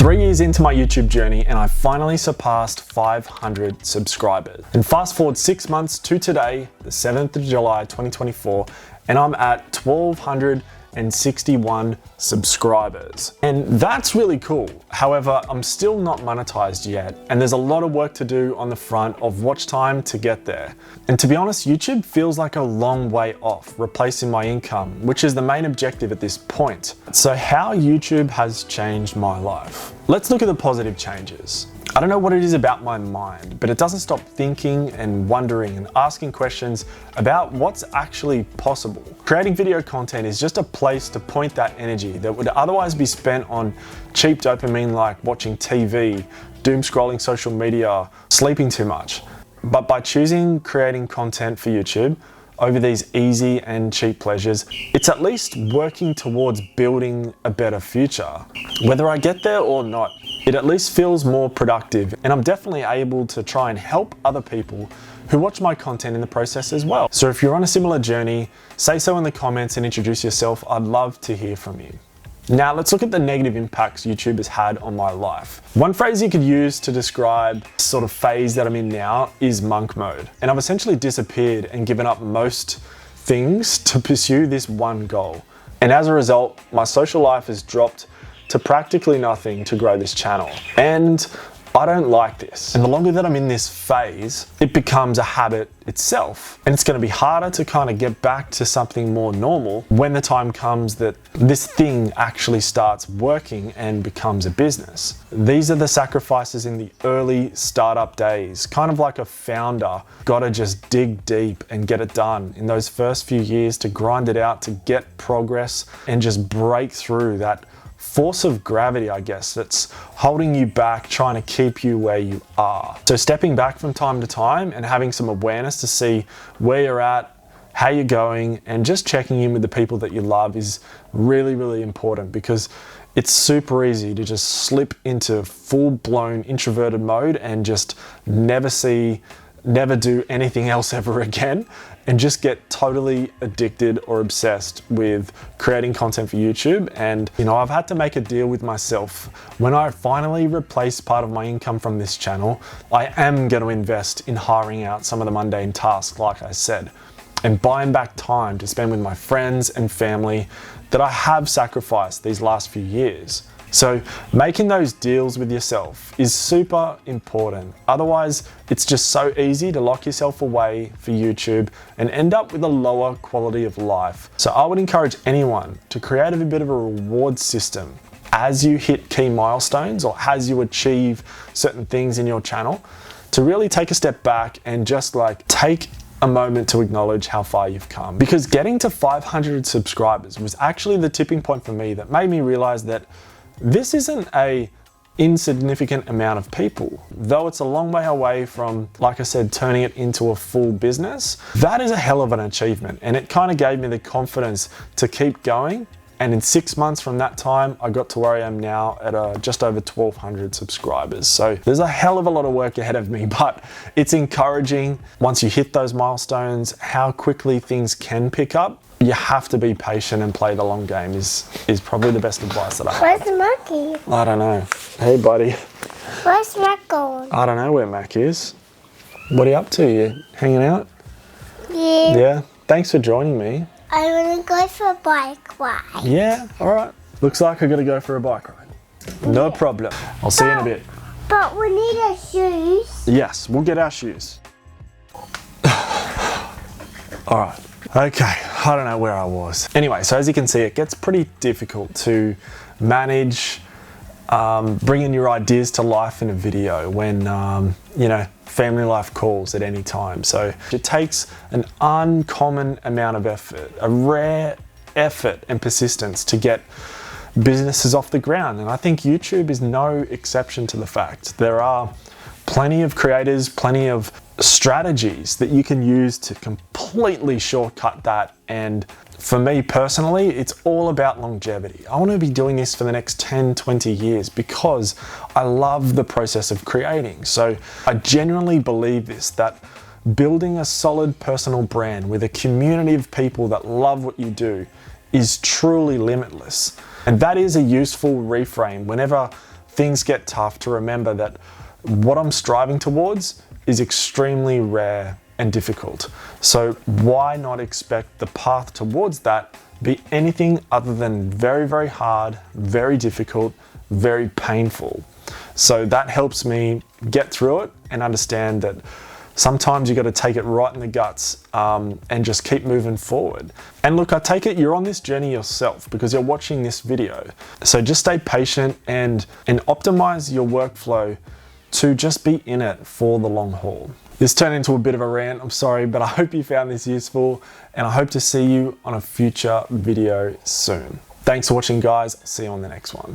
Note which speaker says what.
Speaker 1: 3 years into my YouTube journey and I finally surpassed 500 subscribers. And fast forward 6 months to today, the 7th of July, 2024, and I'm at 1,261 subscribers. And that's really cool. However, I'm still not monetized yet, and there's a lot of work to do on the front of watch time to get there. And to be honest, YouTube feels like a long way off replacing my income, which is the main objective at this point. So how YouTube has changed my life. Let's look at the positive changes. I don't know what it is about my mind, but it doesn't stop thinking and wondering and asking questions about what's actually possible. Creating video content is just a place to point that energy that would otherwise be spent on cheap dopamine like watching TV, doom scrolling social media, sleeping too much. But by choosing creating content for YouTube over these easy and cheap pleasures, it's at least working towards building a better future. Whether I get there or not, it at least feels more productive, and I'm definitely able to try and help other people who watch my content in the process as well. So if you're on a similar journey, say so in the comments and introduce yourself. I'd love to hear from you. Now let's look at the negative impacts YouTube has had on my life. One phrase you could use to describe the sort of phase that I'm in now is monk mode. And I've essentially disappeared and given up most things to pursue this one goal. And as a result, my social life has dropped to practically nothing to grow this channel. And I don't like this. And the longer that I'm in this phase, it becomes a habit itself. And it's gonna be harder to kind of get back to something more normal when the time comes that this thing actually starts working and becomes a business. These are the sacrifices in the early startup days, kind of like a founder. Gotta just dig deep and get it done in those first few years to grind it out, to get progress and just break through that force of gravity, I guess, that's holding you back, trying to keep you where you are. So stepping back from time to time and having some awareness to see where you're at, how you're going, and just checking in with the people that you love is really, really important, because it's super easy to just slip into full-blown introverted mode and just never do anything else ever again, and just get totally addicted or obsessed with creating content for YouTube. And I've had to make a deal with myself. When I finally replace part of my income from this channel, I am going to invest in hiring out some of the mundane tasks, like I said, and buying back time to spend with my friends and family that I have sacrificed these last few years. So making those deals with yourself is super important. Otherwise, it's just so easy to lock yourself away for YouTube and end up with a lower quality of life. So I would encourage anyone to create a bit of a reward system as you hit key milestones or as you achieve certain things in your channel, to really take a step back and just take a moment to acknowledge how far you've come. Because getting to 500 subscribers was actually the tipping point for me that made me realize that this isn't a insignificant amount of people. Though it's a long way away from, like I said, turning it into a full business, that is a hell of an achievement. And it kind of gave me the confidence to keep going. And in 6 months from that time, I got to where I am now at just over 1,200 subscribers. So there's a hell of a lot of work ahead of me, but it's encouraging once you hit those milestones, how quickly things can pick up. You have to be patient and play the long game is probably the best advice that I have.
Speaker 2: Where's the monkey?
Speaker 1: I don't know. Hey, buddy.
Speaker 2: Where's Mac going?
Speaker 1: I don't know where Mac is. What are you up to? You hanging out?
Speaker 2: Yeah.
Speaker 1: Yeah. Thanks for joining me.
Speaker 2: I want to go for a bike ride.
Speaker 1: Yeah, all right. Looks like I got to go for a bike ride. No problem. I'll see you in a bit.
Speaker 2: But we need our shoes.
Speaker 1: Yes, we'll get our shoes. All right. Okay, I don't know where I was. Anyway, so as you can see, it gets pretty difficult to manage bringing your ideas to life in a video when, family life calls at any time. So it takes an uncommon amount of effort, a rare effort and persistence to get businesses off the ground. And I think YouTube is no exception to the fact. There are plenty of creators, plenty of strategies that you can use to completely shortcut that. And for me personally, it's all about longevity. I want to be doing this for the next 10, 20 years because I love the process of creating. So I genuinely believe this, that building a solid personal brand with a community of people that love what you do is truly limitless. And that is a useful reframe whenever things get tough, to remember that what I'm striving towards is extremely rare and difficult. So why not expect the path towards that be anything other than very, very hard, very difficult, very painful? So that helps me get through it and understand that sometimes you got to take it right in the guts and just keep moving forward. And look, I take it you're on this journey yourself because you're watching this video. So just stay patient and optimize your workflow to just be in it for the long haul. This turned into a bit of a rant, I'm sorry, but I hope you found this useful and I hope to see you on a future video soon. Thanks for watching, guys. See you on the next one.